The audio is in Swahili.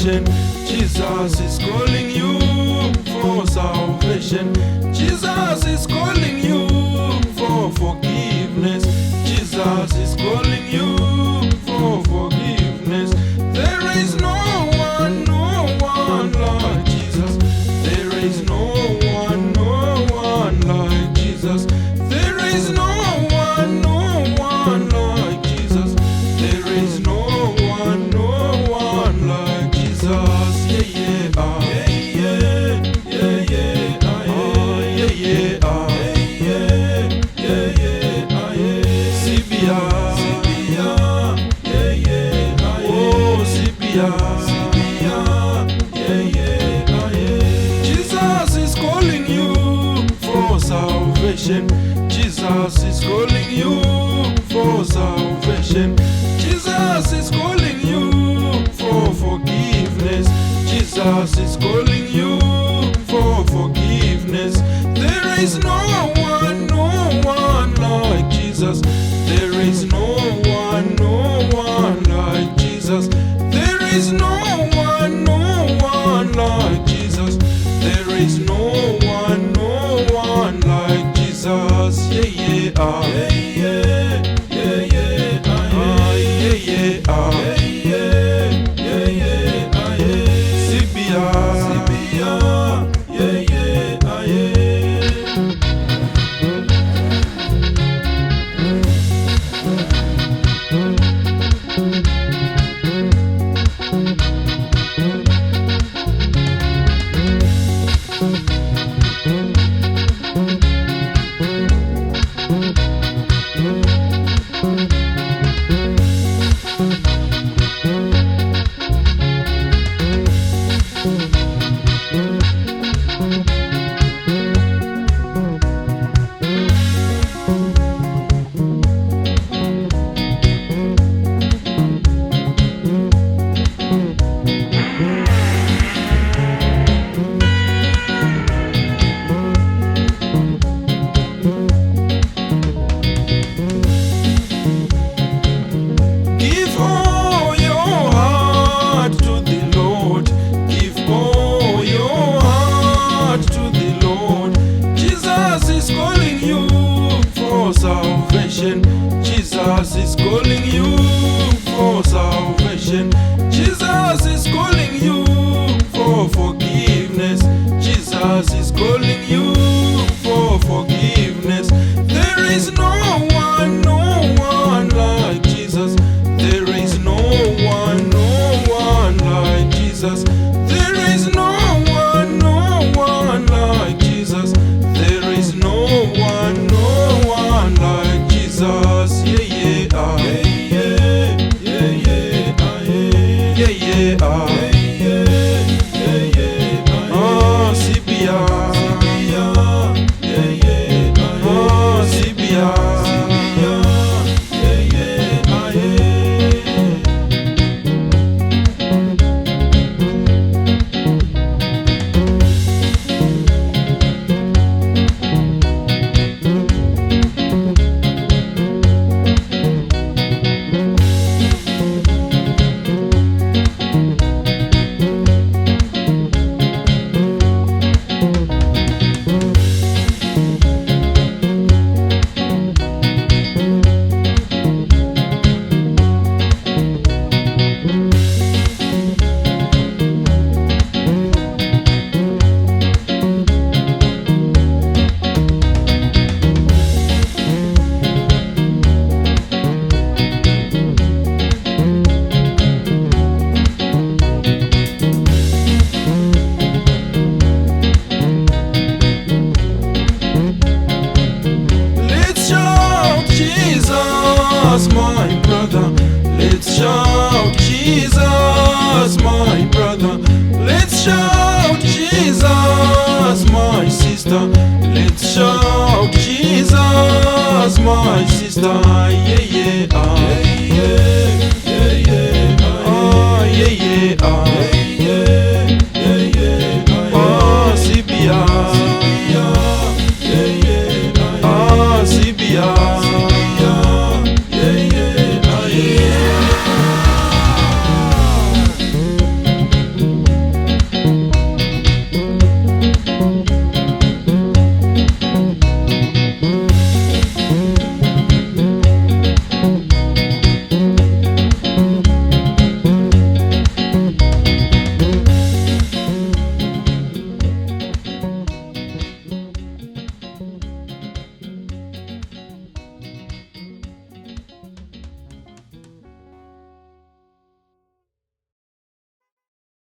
salvation. Jesus is calling you for salvation. Jesus is calling you for forgiveness. Jesus is calling you for forgiveness. There is no one like Jesus. There is no one like Jesus. There is no one like Jesus. There is no one like Jesus. Yeah, yeah, ah, yeah, yeah, yeah, yeah, ah, yeah, yeah, ah, yeah, yeah, yeah, ah, yeah. Sibia, yeah, yeah, ah, yeah. Oh, Sibia, yeah, yeah, ah, yeah. Jesus is calling you for salvation. Jesus is calling you for salvation. Jesus is calling you for forgiveness. Jesus is calling you for forgiveness. There is no one like Jesus. There is no one like Jesus. There is no one like Jesus. There is no one like Jesus. Yeah, yeah, ah, yeah, yeah, yeah, ah, yeah, yeah, ah, yeah, yeah, yeah, ah, yeah. Sibia, yeah, yeah, ah, yeah. Give all your heart to the Lord. Give all your heart to the Lord. Jesus is calling you for salvation. Jesus is calling you for salvation. Jesus is calling you for forgiveness. Jesus is calling you for forgiveness. There is no one like Jesus. There is no one like Jesus. There is no one like Jesus. There is no one like Jesus. Yeah, yeah, ah, yeah, yeah, yeah, ah, yeah, yeah, yeah, ah, yeah, yeah, yeah, ah, Sibia, yeah, yeah, ah, Sibia, yeah, yeah, ah, yeah. Jesus, my brother. Let's shout Jesus, my brother. Let's shout Jesus, my sister. Let's shout Jesus, my sister.